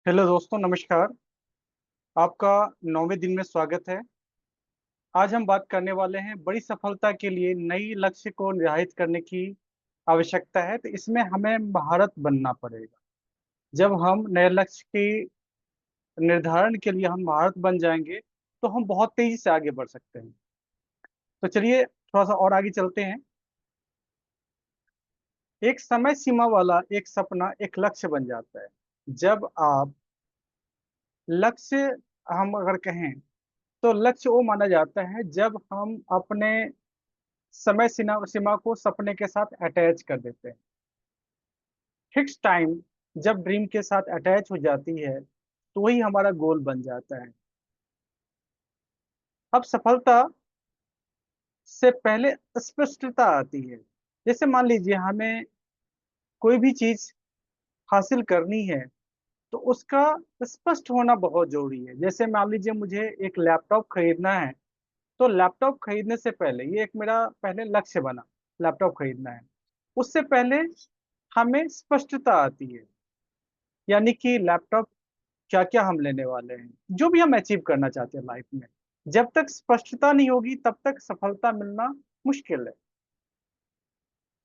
Hello दोस्तों, नमस्कार। आपका 9वें दिन में स्वागत है। आज हम बात करने वाले हैं बड़ी सफलता के लिए नई लक्ष्य को निर्धारित करने की आवश्यकता है। तो इसमें हमें महारत बनना पड़ेगा। जब हम नए लक्ष्य की निर्धारण के लिए हम महारत बन जाएंगे तो हम बहुत तेजी से आगे बढ़ सकते हैं। तो चलिए थोड़ा सा और आगे चलते हैं। एक समय सीमा वाला एक सपना एक लक्ष्य बन जाता है। जब आप लक्ष्य हम अगर कहें तो लक्ष्य वो माना जाता है जब हम अपने समय सीमा सीमा को सपने के साथ अटैच कर देते हैं। फिक्स टाइम जब ड्रीम के साथ अटैच हो जाती है तो वही हमारा गोल बन जाता है। अब सफलता से पहले स्पष्टता आती है। जैसे मान लीजिए हमें कोई भी चीज हासिल करनी है तो उसका स्पष्ट होना बहुत जरूरी है। जैसे मान लीजिए मुझे एक लैपटॉप खरीदना है, तो लैपटॉप खरीदने से पहले ये एक मेरा पहले लक्ष्य बना, लैपटॉप खरीदना है। उससे पहले हमें स्पष्टता आती है, यानी कि लैपटॉप क्या क्या हम लेने वाले हैं, जो भी हम अचीव करना चाहते हैं लाइफ में। जब तक स्पष्टता नहीं होगी तब तक सफलता मिलना मुश्किल है।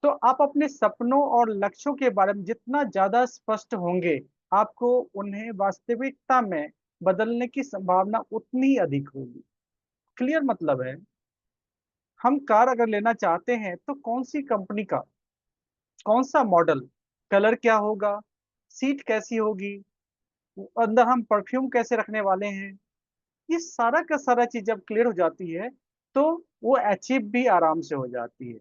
तो आप अपने सपनों और लक्ष्यों के बारे में जितना ज्यादा स्पष्ट होंगे, आपको उन्हें वास्तविकता में बदलने की संभावना उतनी अधिक होगी। क्लियर मतलब है, हम कार अगर लेना चाहते हैं तो कौन सी कंपनी का, कौन सा मॉडल, कलर क्या होगा, सीट कैसी होगी, अंदर हम परफ्यूम कैसे रखने वाले हैं, ये सारा का सारा चीज जब क्लियर हो जाती है तो वो अचीव भी आराम से हो जाती है।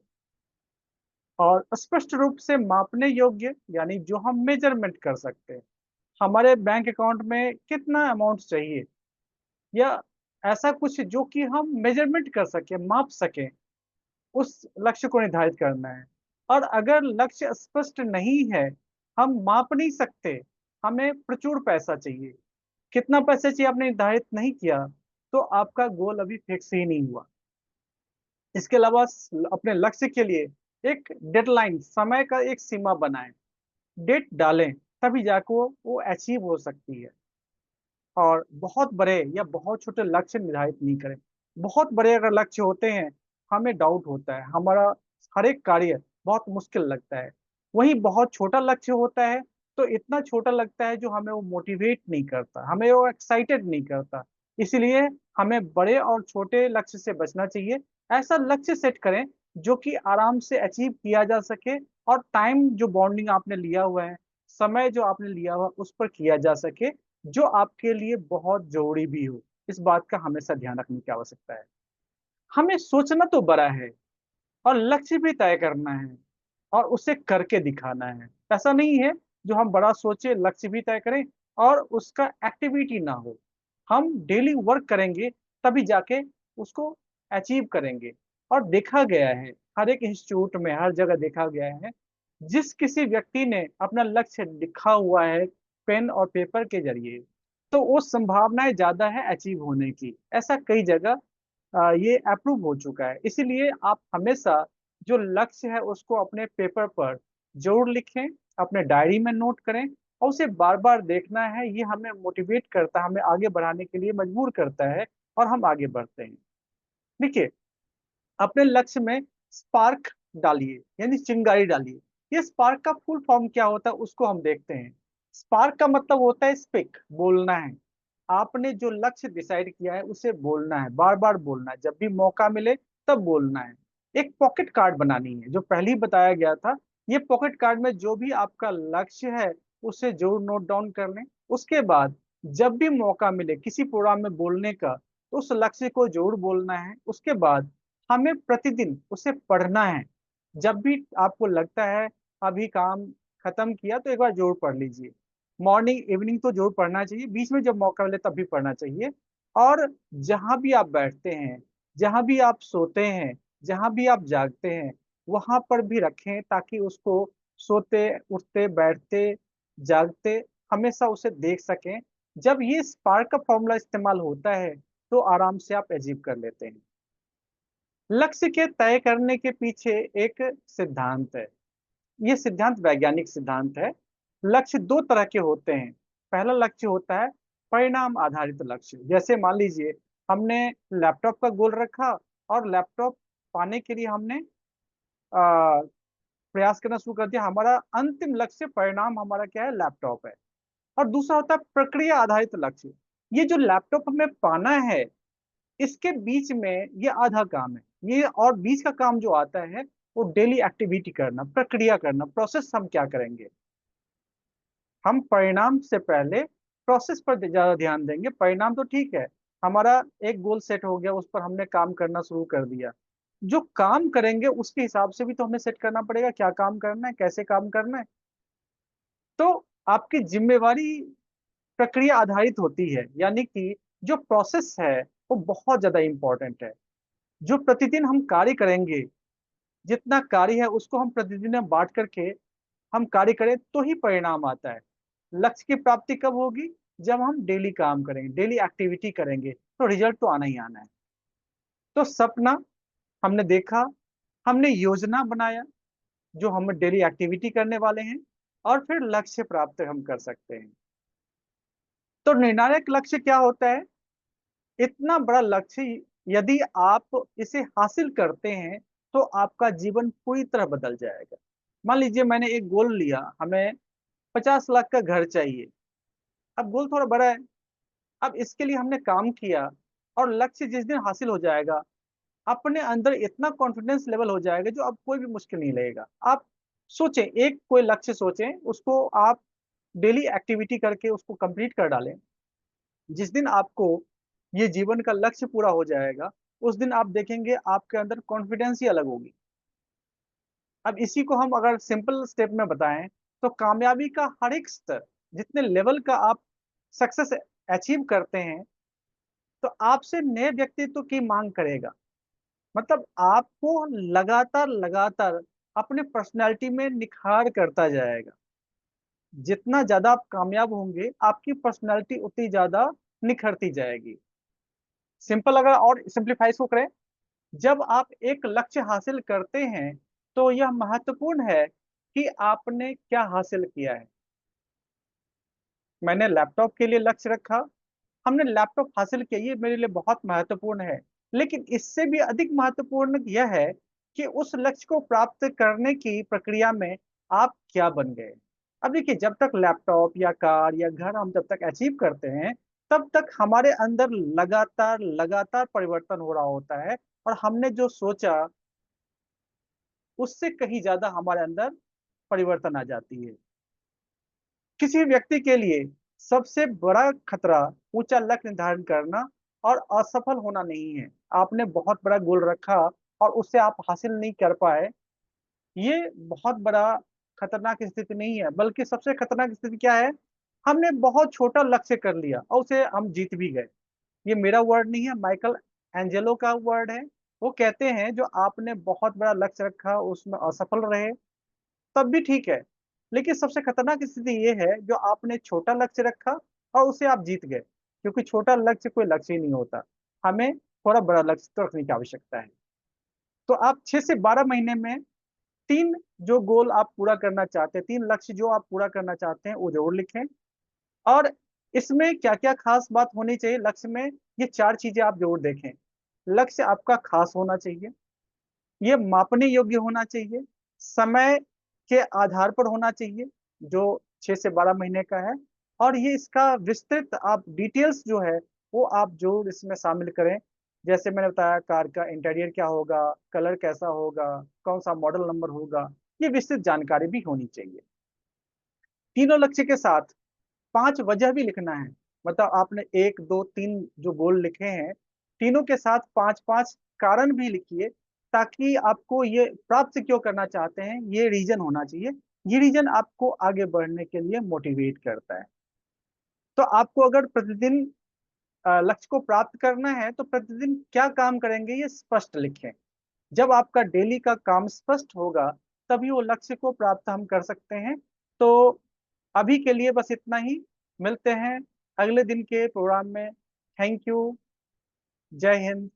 और स्पष्ट रूप से मापने योग्य, यानी जो हम मेजरमेंट कर सकते हैं। हमारे बैंक अकाउंट में कितना अमाउंट चाहिए, या ऐसा कुछ जो कि हम मेजरमेंट कर सके, माप सके, उस लक्ष्य को निर्धारित करना है। और अगर लक्ष्य स्पष्ट नहीं है, हम माप नहीं सकते, हमें प्रचुर पैसा चाहिए, कितना पैसा चाहिए आपने निर्धारित नहीं किया, तो आपका गोल अभी फिक्स ही नहीं हुआ। इसके अलावा अपने लक्ष्य के लिए एक डेडलाइन, समय का एक सीमा बनाएं, डेट डालें, तभी जाकर वो अचीव हो सकती है। और बहुत बड़े या बहुत छोटे लक्ष्य निर्धारित नहीं करें। बहुत बड़े अगर लक्ष्य होते हैं, हमें डाउट होता है, हमारा हर एक कार्य बहुत मुश्किल लगता है। वहीं बहुत छोटा लक्ष्य होता है तो इतना छोटा लगता है जो हमें वो मोटिवेट नहीं करता, हमें वो एक्साइटेड नहीं करता। इसलिए हमें बड़े और छोटे लक्ष्य से बचना चाहिए। ऐसा लक्ष्य सेट करें जो कि आराम से अचीव किया जा सके, और टाइम जो बॉन्डिंग आपने लिया हुआ है, समय जो आपने लिया हुआ उस पर किया जा सके, जो आपके लिए बहुत जरूरी भी हो। इस बात का हमेशा ध्यान रखने की आवश्यकता है। हमें सोचना तो बड़ा है और लक्ष्य भी तय करना है और उसे करके दिखाना है। ऐसा नहीं है जो हम बड़ा सोचे, लक्ष्य भी तय करें और उसका एक्टिविटी ना हो। हम डेली वर्क करेंगे तभी जाके उसको अचीव करेंगे। और देखा गया है, हर एक इंस्टीट्यूट में हर जगह देखा गया है, जिस किसी व्यक्ति ने अपना लक्ष्य लिखा हुआ है पेन और पेपर के जरिए, तो वो संभावनाएं ज्यादा है अचीव होने की। ऐसा कई जगह ये अप्रूव हो चुका है। इसीलिए आप हमेशा जो लक्ष्य है उसको अपने पेपर पर जरूर लिखें, अपने डायरी में नोट करें, और उसे बार बार देखना है। ये हमें मोटिवेट करता है, हमें आगे बढ़ाने के लिए मजबूर करता है, और हम आगे बढ़ते हैं। देखिए, अपने लक्ष्य में स्पार्क डालिए, यानी चिंगारी डालिए। ये स्पार्क का फुल फॉर्म क्या होता है उसको हम देखते हैं। स्पार्क का मतलब होता है स्पीक, बोलना है। आपने जो लक्ष्य डिसाइड किया है उसे बोलना है, बार बार बोलना है, जब भी मौका मिले तब बोलना है। एक पॉकेट कार्ड बनानी है, जो पहले ही बताया गया था। ये पॉकेट कार्ड में जो भी आपका लक्ष्य है उसे जरूर नोट डाउन कर लें। उसके बाद जब भी मौका मिले किसी प्रोग्राम में बोलने का, तो उस लक्ष्य को जरूर बोलना है। उसके बाद हमें प्रतिदिन उसे पढ़ना है। जब भी आपको लगता है अभी काम खत्म किया तो एक बार जरूर पढ़ लीजिए। मॉर्निंग इवनिंग तो जरूर पढ़ना चाहिए, बीच में जब मौका मिले तब भी पढ़ना चाहिए। और जहां भी आप बैठते हैं, जहां भी आप सोते हैं, जहां भी आप जागते हैं, वहां पर भी रखें, ताकि उसको सोते उठते बैठते जागते हमेशा उसे देख सकें। जब ये स्पार्क का फॉर्मूला इस्तेमाल होता है तो आराम से आप अचीव कर लेते हैं। लक्ष्य के तय करने के पीछे एक सिद्धांत है। ये सिद्धांत वैज्ञानिक सिद्धांत है। लक्ष्य दो तरह के होते हैं। पहला लक्ष्य होता है परिणाम आधारित लक्ष्य। जैसे मान लीजिए हमने लैपटॉप का गोल रखा, और लैपटॉप पाने के लिए हमने आ, प्रयास करना शुरू कर दिया। हमारा अंतिम लक्ष्य परिणाम हमारा क्या है? लैपटॉप है। और दूसरा होता है प्रक्रिया आधारित लक्ष्य। ये जो लैपटॉप हमें पाना है, इसके बीच में ये आधा काम है। ये और बीच का काम जो आता है वो डेली एक्टिविटी करना, प्रक्रिया करना, प्रोसेस हम क्या करेंगे। हम परिणाम से पहले प्रोसेस पर ज्यादा ध्यान देंगे। परिणाम तो ठीक है, हमारा एक गोल सेट हो गया, उस पर हमने काम करना शुरू कर दिया। जो काम करेंगे उसके हिसाब से भी तो हमें सेट करना पड़ेगा, क्या काम करना है, कैसे काम करना है। तो आपकी जिम्मेवारी प्रक्रिया आधारित होती है, यानी कि जो प्रोसेस है वो बहुत ज्यादा इंपॉर्टेंट है। जो प्रतिदिन हम कार्य करेंगे, जितना कार्य है उसको हम प्रतिदिन में बांट करके हम कार्य करें तो ही परिणाम आता है। लक्ष्य की प्राप्ति कब होगी? जब हम डेली काम करेंगे, डेली एक्टिविटी करेंगे, तो रिजल्ट तो आना ही आना है। तो सपना हमने देखा, हमने योजना बनाया जो हम डेली एक्टिविटी करने वाले हैं, और फिर लक्ष्य प्राप्त हम कर सकते हैं। तो निर्णायक लक्ष्य क्या होता है? इतना बड़ा लक्ष्य, यदि आप इसे हासिल करते हैं तो आपका जीवन पूरी तरह बदल जाएगा। मान लीजिए मैंने एक गोल लिया, हमें 50 लाख का घर चाहिए। अब गोल थोड़ा बड़ा है। अब इसके लिए हमने काम किया, और लक्ष्य जिस दिन हासिल हो जाएगा, अपने अंदर इतना कॉन्फिडेंस लेवल हो जाएगा जो अब कोई भी मुश्किल नहीं लगेगा। आप सोचें, एक कोई लक्ष्य सोचें, उसको आप डेली एक्टिविटी करके उसको कंप्लीट कर डालें। जिस दिन आपको ये जीवन का लक्ष्य पूरा हो जाएगा, उस दिन आप देखेंगे आपके अंदर कॉन्फिडेंस ही अलग होगी। अब इसी को हम अगर सिंपल स्टेप में बताएं, तो कामयाबी का हर एक स्तर, जितने लेवल का आप सक्सेस अचीव करते हैं, तो आपसे नए व्यक्तित्व की मांग करेगा। मतलब आपको लगातार लगातार अपने पर्सनैलिटी में निखार करता जाएगा। जितना ज्यादा आप कामयाब होंगे, आपकी पर्सनैलिटी उतनी ज्यादा निखरती जाएगी। सिंपल अगर और सिंप्लीफाई को करें, जब आप एक लक्ष्य हासिल करते हैं तो यह महत्वपूर्ण है कि आपने क्या हासिल किया है। मैंने लैपटॉप के लिए लक्ष्य रखा, हमने लैपटॉप हासिल किया, ये मेरे लिए बहुत महत्वपूर्ण है। लेकिन इससे भी अधिक महत्वपूर्ण यह है कि उस लक्ष्य को प्राप्त करने की प्रक्रिया में आप क्या बन गए। अब देखिए, जब तक लैपटॉप या कार या घर हम जब तक अचीव करते हैं, तब तक हमारे अंदर लगातार लगातार परिवर्तन हो रहा होता है, और हमने जो सोचा उससे कहीं ज्यादा हमारे अंदर परिवर्तन आ जाती है। किसी व्यक्ति के लिए सबसे बड़ा खतरा ऊंचा लक्ष्य निर्धारण करना और असफल होना नहीं है। आपने बहुत बड़ा गोल रखा और उसे आप हासिल नहीं कर पाए, ये बहुत बड़ा खतरनाक स्थिति नहीं है। बल्कि सबसे खतरनाक स्थिति क्या है? हमने बहुत छोटा लक्ष्य कर लिया और उसे हम जीत भी गए। ये मेरा वर्ड नहीं है, माइकल एंजेलो का वर्ड है। वो कहते हैं जो आपने बहुत बड़ा लक्ष्य रखा उसमें असफल रहे, तब भी ठीक है। लेकिन सबसे खतरनाक स्थिति ये है जो आपने छोटा लक्ष्य रखा और उसे आप जीत गए। क्योंकि छोटा लक्ष्य कोई लक्ष्य ही नहीं होता, हमें थोड़ा बड़ा लक्ष्य तो रखने की आवश्यकता है। तो आप 6 से 12 महीने में तीन जो गोल आप पूरा करना चाहते हैं, तीन लक्ष्य जो आप पूरा करना चाहते हैं, वो जरूर लिखें। और इसमें क्या क्या खास बात होनी चाहिए लक्ष्य में, ये 4 चीजें आप जरूर देखें। लक्ष्य आपका खास होना चाहिए, ये मापने योग्य होना चाहिए, समय के आधार पर होना चाहिए जो 6 से 12 महीने का है, और ये इसका विस्तृत आप डिटेल्स जो है वो आप जरूर इसमें शामिल करें। जैसे मैंने बताया, कार का इंटीरियर क्या होगा, कलर कैसा होगा, कौन सा मॉडल नंबर होगा, ये विस्तृत जानकारी भी होनी चाहिए। तीनों लक्ष्य के साथ 5 वजह भी लिखना है। मतलब आपने 1, 2, 3 जो गोल लिखे हैं, तीनों के साथ 5-5 कारण भी लिखिए, ताकि आपको ये प्राप्त क्यों करना चाहते हैं ये रीजन होना चाहिए। ये रीजन आपको आगे बढ़ने के लिए मोटिवेट करता है। तो आपको अगर प्रतिदिन लक्ष्य को प्राप्त करना है तो प्रतिदिन क्या काम करेंगे ये स्पष्ट लिखें। जब आपका डेली का काम स्पष्ट होगा, तभी वो लक्ष्य को प्राप्त हम कर सकते हैं। तो अभी के लिए बस इतना ही। मिलते हैं अगले दिन के प्रोग्राम में। Thank you. जय हिंद।